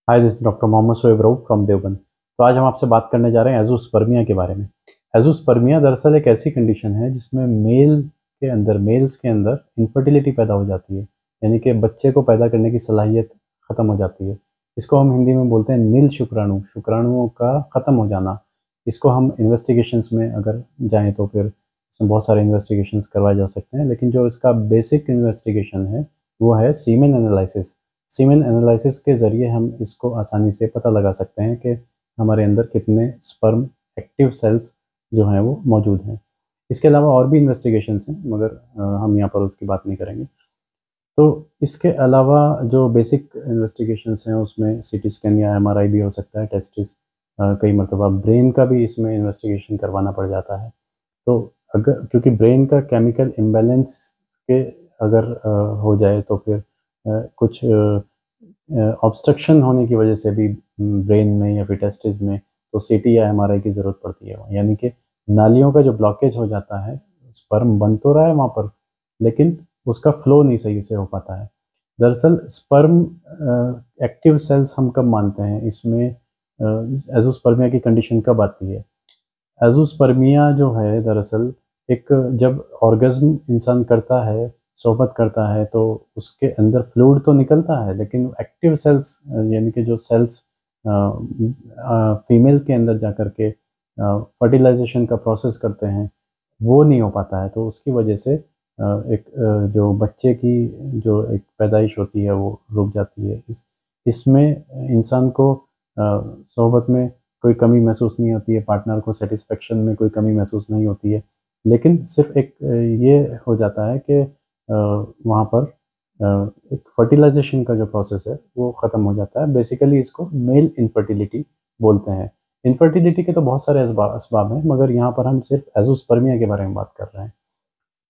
Hi, this is doctor Mohammad Shoaib Rauf from Deoband. तो आज हम आपसे बात करने जा रहे हैं एज़ोस्पर्मिया के बारे में। एज़ोस्पर्मिया दरअसल एक ऐसी कंडीशन है जिसमें मेल्स के अंदर इनफर्टिलिटी पैदा हो जाती है, यानी कि बच्चे को पैदा करने की सलाहियत ख़त्म हो जाती है। इसको हम हिंदी में बोलते हैं नील शुक्राणु, शुक्राणुओं का ख़त्म हो जाना। इसको हम इन्वेस्टिगेशंस में अगर जाएँ तो फिर इसमें बहुत सारे इन्वेस्टिगेशंस करवाए जा सकते हैं, लेकिन जो इसका बेसिक इन्वेस्टिगेशन है, वो है सीमेन एनालिसिस। सीमेन एनालिसिस के ज़रिए हम इसको आसानी से पता लगा सकते हैं कि हमारे अंदर कितने स्पर्म एक्टिव सेल्स जो हैं वो मौजूद हैं। इसके अलावा और भी इन्वेस्टिगेशंस हैं, मगर हम यहाँ पर उसकी बात नहीं करेंगे। तो इसके अलावा जो बेसिक इन्वेस्टिगेशंस हैं उसमें सीटी स्कैन या एमआरआई भी हो सकता है, टेस्टिस, कई मर्तबा ब्रेन का भी इसमें इन्वेस्टिगेशन करवाना पड़ जाता है। तो अगर क्योंकि ब्रेन का केमिकल इम्बैलेंस के अगर हो जाए तो फिर कुछ ऑब्स्ट्रक्शन होने की वजह से भी ब्रेन में या फिर टेस्टिस में तो सीटी या एमआरआई की ज़रूरत पड़ती है। यानी कि नालियों का जो ब्लॉकेज हो जाता है, स्पर्म बन तो रहा है वहाँ पर, लेकिन उसका फ्लो नहीं सही से हो पाता है। दरअसल स्पर्म एक्टिव सेल्स हम कब मानते हैं, इसमें एज़ोस्पर्मिया की कंडीशन कब आती है? एज़ोस्पर्मिया जो है दरअसल एक जब ऑर्गेज़्म इंसान करता है, सोहबत करता है, तो उसके अंदर फ्लूइड तो निकलता है, लेकिन एक्टिव सेल्स यानी कि जो सेल्स फीमेल के अंदर जा कर के फर्टिलाइज़ेशन का प्रोसेस करते हैं, वो नहीं हो पाता है। तो उसकी वजह से जो बच्चे की जो एक पैदाइश होती है वो रुक जाती है। इसमें इंसान को सोहबत में कोई कमी महसूस नहीं होती है, पार्टनर को सैटिस्फैक्शन में कोई कमी महसूस नहीं होती है। लेकिन सिर्फ़ एक ये हो जाता है कि वहाँ पर एक फर्टिलाइज़ेशन का जो प्रोसेस है वो ख़त्म हो जाता है। बेसिकली इसको मेल इनफर्टिलिटी बोलते हैं। इनफर्टिलिटी के तो बहुत सारे असबाब हैं, मगर यहाँ पर हम सिर्फ़ एज़ोस्पर्मिया के बारे में बात कर रहे हैं।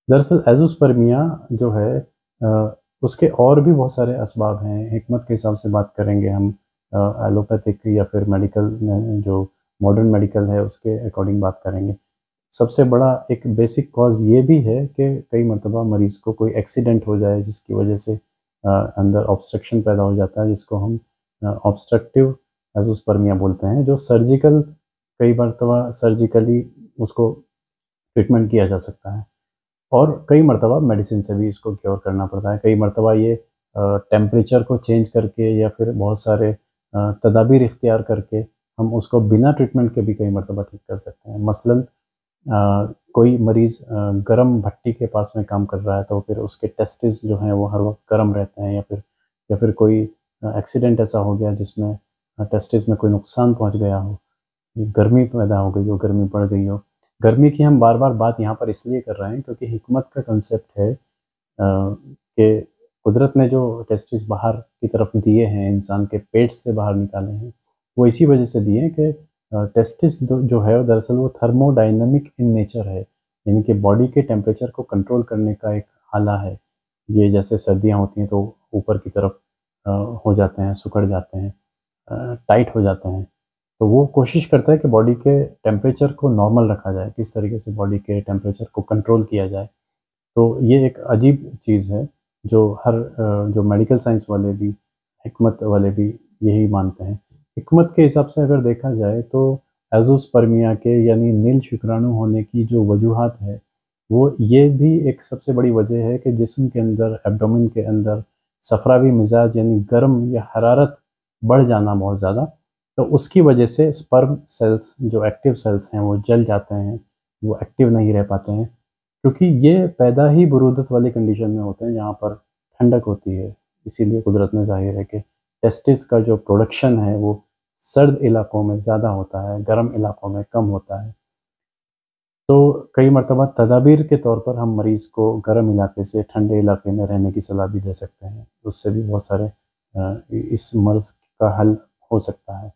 दरअसल एज़ोस्पर्मिया जो है उसके और भी बहुत सारे असबाब हैं। हिकमत के हिसाब से बात करेंगे हम, एलोपैथिक या फिर मेडिकल में जो मॉडर्न मेडिकल है उसके अकॉर्डिंग बात करेंगे। सबसे बड़ा एक बेसिक कॉज़ ये भी है कि कई मर्तबा मरीज़ को कोई एक्सीडेंट हो जाए जिसकी वजह से अंदर ऑब्स्ट्रक्शन पैदा हो जाता है, जिसको हम ऑब्स्ट्रक्टिव एज़ोस्पर्मिया बोलते हैं, जो कई मर्तबा सर्जिकली उसको ट्रीटमेंट किया जा सकता है। और कई मर्तबा मेडिसिन से भी इसको क्योर करना पड़ता है। कई मर्तबा ये टेम्परेचर को चेंज करके या फिर बहुत सारे तदाबीर इख्तियार करके हम उसको बिना ट्रीटमेंट के भी कई मर्तबा ठीक कर सकते हैं। मसलन कोई मरीज़ गरम भट्टी के पास में काम कर रहा है, तो फिर उसके टेस्टिस जो हैं वो हर वक़्त गर्म रहते हैं, या फिर कोई एक्सीडेंट ऐसा हो गया जिसमें टेस्टिस में कोई नुकसान पहुँच गया हो, गर्मी पैदा हो गई हो, गर्मी बढ़ गई हो। गर्मी की हम बार-बार बात यहाँ पर इसलिए कर रहे हैं क्योंकि हिकमत का कांसेप्ट है कि कुदरत ने जो टेस्टिस बाहर की तरफ दिए हैं, इंसान के पेट से बाहर निकाले हैं, वो इसी वजह से दिए हैं कि टेस्टिस जो है दरअसल वो थर्मोडायनामिक इन नेचर है, यानी कि बॉडी के टेम्परेचर को कंट्रोल करने का एक आला है। ये जैसे सर्दियाँ होती हैं तो ऊपर की तरफ हो जाते हैं, सिकुड़ जाते हैं, टाइट हो जाते हैं। तो वो कोशिश करता है कि बॉडी के टेम्परेचर को नॉर्मल रखा जाए, किस तरीके से बॉडी के टेम्परेचर को कंट्रोल किया जाए। तो ये एक अजीब चीज़ है जो जो मेडिकल साइंस वाले भी, हिकमत वाले भी यही मानते हैं। हिकमत के हिसाब से अगर देखा जाए तो एज़ोस्पर्मिया के यानी नील शुक्राणु होने की जो वजूहात है, वो ये भी एक सबसे बड़ी वजह है कि जिस्म के अंदर, एब्डोमेन के अंदर सफरावी मिज़ाज यानी गर्म या हरारत बढ़ जाना बहुत ज़्यादा, तो उसकी वजह से स्पर्म सेल्स जो एक्टिव सेल्स हैं वो जल जाते हैं, वो एक्टिव नहीं रह पाते हैं। क्योंकि ये पैदा ही बुरूदत वाली कंडीशन में होते हैं जहाँ पर ठंडक होती है। इसीलिए कुदरत ने ज़ाहिर है कि टेस्टिस का जो प्रोडक्शन है वो सर्द इलाकों में ज़्यादा होता है, गर्म इलाकों में कम होता है। तो कई मर्तबा तदाबीर के तौर पर हम मरीज़ को गर्म इलाके से ठंडे इलाके में रहने की सलाह भी दे सकते हैं। उससे भी बहुत सारे इस मर्ज़ का हल हो सकता है।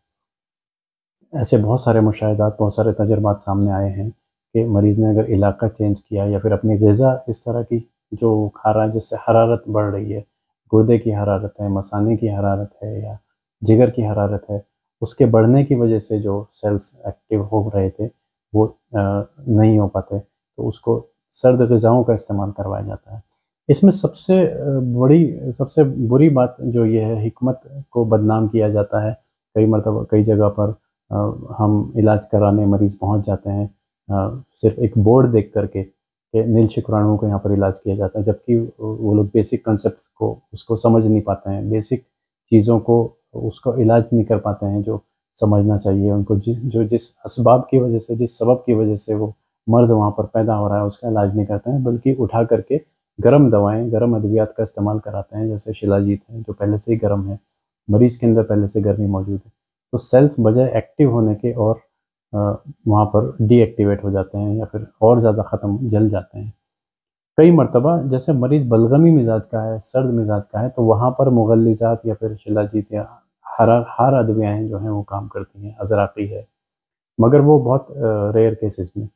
ऐसे बहुत सारे मुशाहिदात, बहुत सारे तजुर्बात सामने आए हैं कि मरीज़ ने अगर इलाका चेंज किया या फिर अपनी ग़िज़ा इस तरह की जो खा रहा है जिससे हरारत बढ़ रही है, गुर्दे की हरारत है, मसाने की हरारत है या जिगर की हरारत है, उसके बढ़ने की वजह से जो सेल्स एक्टिव हो रहे थे वो नहीं हो पाते, तो उसको सर्द ग़िज़ाओं का इस्तेमाल करवाया जाता है। इसमें सबसे बुरी बात जो ये है, हिकमत को बदनाम किया जाता है। कई मर्तबा कई जगह पर हम इलाज कराने मरीज़ पहुँच जाते हैं सिर्फ़ एक बोर्ड देख कर के कि नील शुक्राणुओं को यहाँ पर इलाज किया जाता है, जबकि वो लोग बेसिक कॉन्सेप्ट्स को उसको समझ नहीं पाते हैं, बेसिक चीज़ों को उसको इलाज नहीं कर पाते हैं जो समझना चाहिए उनको। जो जिस असबाब की वजह से, जिस सबब की वजह से वो मर्ज़ वहाँ पर पैदा हो रहा है, उसका इलाज नहीं करते हैं, बल्कि उठा कर के गरम दवाएँ, गरम अद्वियात का इस्तेमाल कराते हैं, जैसे शिलाजीत है, जो पहले से ही गरम है, मरीज़ के अंदर पहले से गर्मी मौजूद है। तो सेल्स बजाय एक्टिव होने के और अ, वहाँ पर डीएक्टिवेट हो जाते हैं या फिर और ज़्यादा ख़त्म जल जाते हैं। कई मर्तबा जैसे मरीज़ बलगमी मिज़ाज का है, सर्द मिज़ाज का है, तो वहाँ पर मुग़ल्लिज़ात या फिर शिलाजीत या हार अद्वियाएँ जो हैं वो काम करती हैं, अज़राक़ी है, मगर वो बहुत रेयर केसेज़ में।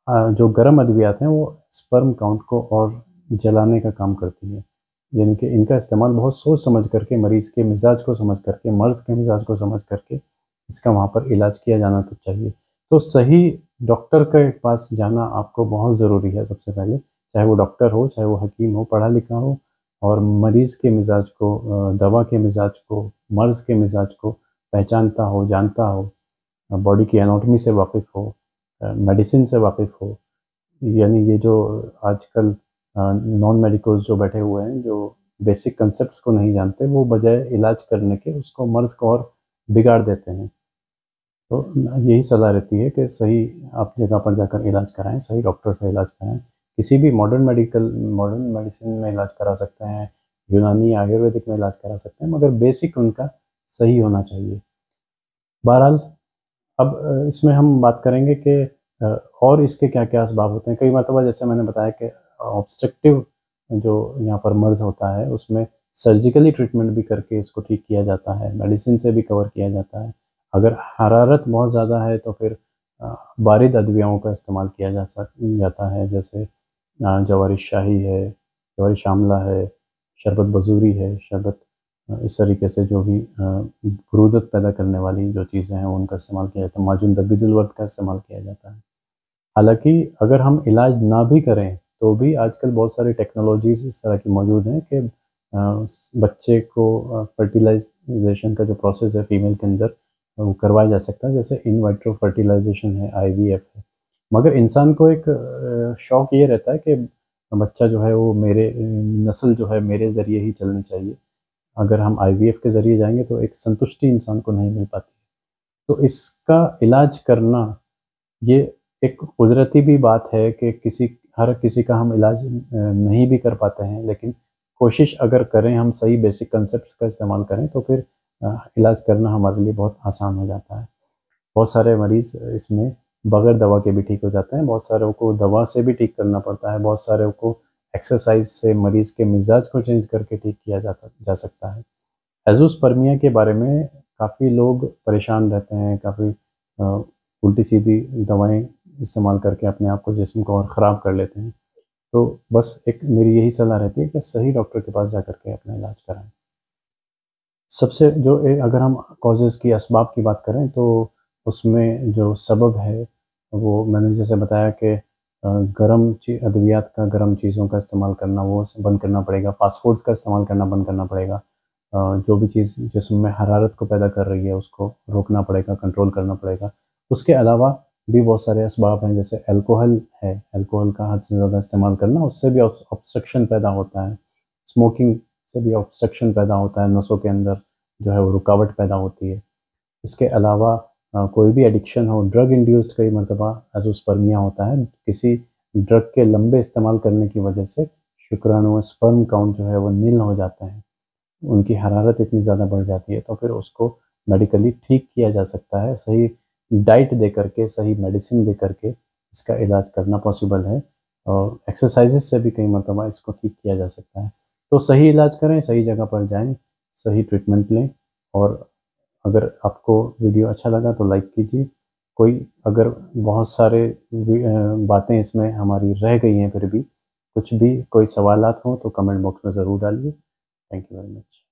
जो गरम अद्वियात हैं वो स्पर्म काउंट को और जलाने का काम करती है। यानी कि इनका इस्तेमाल बहुत सोच समझ करके, मरीज़ के मिज़ाज को समझ करके, मर्ज़ के मिज़ाज को समझ करके इसका वहाँ पर इलाज किया जाना तो चाहिए। तो सही डॉक्टर के पास जाना आपको बहुत ज़रूरी है सबसे पहले, चाहे वो डॉक्टर हो, चाहे वो हकीम हो, पढ़ा-लिखा हो और मरीज़ के मिज़ाज को दवा के मिज़ाज को, मर्ज़ के मिज़ाज को पहचानता हो, जानता हो, बॉडी की एनाटॉमी से वाकिफ़ हो, मेडिसिन से वाकिफ़ हो। यानी ये जो आजकल नॉन मेडिकोज़ जो बैठे हुए हैं, जो बेसिक कांसेप्ट्स को नहीं जानते, वो बजाय इलाज करने के उसको मर्ज़ को और बिगाड़ देते हैं। तो यही सलाह रहती है कि सही आप जगह पर जाकर इलाज कराएँ, सही डॉक्टर से इलाज कराएँ। किसी भी मॉडर्न मेडिसिन में इलाज करा सकते हैं, यूनानी, आयुर्वेदिक में इलाज करा सकते हैं, मगर बेसिक उनका सही होना चाहिए। बहरहाल अब इसमें हम बात करेंगे कि अ, और इसके क्या-क्या असबाब होते हैं। कई मर्तबा जैसे मैंने बताया कि ऑब्स्ट्रक्टिव जो यहाँ पर मर्ज़ होता है, उसमें सर्जिकली ट्रीटमेंट भी करके इसको ठीक किया जाता है, मेडिसिन से भी कवर किया जाता है। अगर हरारत बहुत ज़्यादा है तो फिर बारिद अद्वियाओं का इस्तेमाल किया जाता है, जैसे जवारिश शाही है, जवारिश आमला है, शरबत बजूरी है, इस तरीके से जो भी बुरूदत पैदा करने वाली जो चीज़ें हैं, उनका इस्तेमाल किया जाता है। माजुन दबिदुल वर्द का इस्तेमाल किया जाता है। हालाँकि अगर हम इलाज ना भी करें, तो भी आजकल बहुत सारी टेक्नोलॉजीज़ इस तरह की मौजूद हैं कि बच्चे को फर्टिलाइज़ेशन का जो प्रोसेस है फीमेल के अंदर, वो करवाया जा सकता है, जैसे इन वाइट्रो फर्टिलाइज़ेशन है, आईवीएफ है। मगर इंसान को एक शौक ये रहता है कि बच्चा जो है वो मेरे नस्ल जो है मेरे ज़रिए ही चलनी चाहिए। अगर हम आईवीएफ के ज़रिए जाएँगे तो एक संतुष्टि इंसान को नहीं मिल पाती। तो इसका इलाज करना ये एक कुदरती भी बात है कि हर किसी का हम इलाज नहीं भी कर पाते हैं, लेकिन कोशिश अगर करें, हम सही बेसिक कांसेप्ट्स का इस्तेमाल करें तो फिर इलाज करना हमारे लिए बहुत आसान हो जाता है। बहुत सारे मरीज़ इसमें बगैर दवा के भी ठीक हो जाते हैं, बहुत सारों को दवा से भी ठीक करना पड़ता है, बहुत सारों को एक्सरसाइज़ से मरीज़ के मिज़ाज को चेंज करके ठीक किया जा सकता है। एज़ोस्पर्मिया के बारे में काफ़ी लोग परेशान रहते हैं, काफ़ी उल्टी-सीधी दवाएँ इस्तेमाल करके अपने आप को, जिस्म को और ख़राब कर लेते हैं। तो बस एक मेरी यही सलाह रहती है कि सही डॉक्टर के पास जाकर के अपना इलाज कराएँ। सबसे जो अगर हम कॉज़ेज़ की, असबाब की बात करें तो उसमें जो सबब है, वो मैंने जैसे बताया कि गरम अद्वियात का, गरम चीज़ों का इस्तेमाल करना वो बंद करना पड़ेगा, फ़ास्ट फ़ूड्स का इस्तेमाल करना बंद करना पड़ेगा। जो भी चीज़ जिस्म में हरारत को पैदा कर रही है उसको रोकना पड़ेगा, कंट्रोल करना पड़ेगा। उसके अलावा भी बहुत सारे असबाब हैं, जैसे अल्कोहल है, अल्कोहल का हद से ज़्यादा इस्तेमाल करना, उससे भी ऑब्स्ट्रक्शन पैदा होता है। स्मोकिंग से भी ऑब्स्ट्रक्शन पैदा होता है, नसों के अंदर जो है वो रुकावट पैदा होती है। इसके अलावा कोई भी एडिक्शन हो, ड्रग इंड्यूस्ड कई मर्तबा एज़ोस्पर्मिया होता है। किसी ड्रग के लंबे इस्तेमाल करने की वजह से शुक्राणु, स्पर्म काउंट जो है वो नील हो जाते हैं। उनकी हरारत इतनी ज़्यादा बढ़ जाती है, तो फिर उसको मेडिकली ठीक किया जा सकता है। सही डाइट दे करके, सही मेडिसिन दे करके इसका इलाज करना पॉसिबल है और एक्सरसाइज़ेज़ से भी कई मर्तबा इसको ठीक किया जा सकता है। तो सही इलाज करें, सही जगह पर जाएँ, सही ट्रीटमेंट लें और अगर आपको वीडियो अच्छा लगा तो लाइक कीजिए। कोई अगर बहुत सारे बातें इसमें हमारी रह गई हैं फिर भी, कुछ भी कोई सवालात हों तो कमेंट बॉक्स में ज़रूर डालिए। Thank you very much.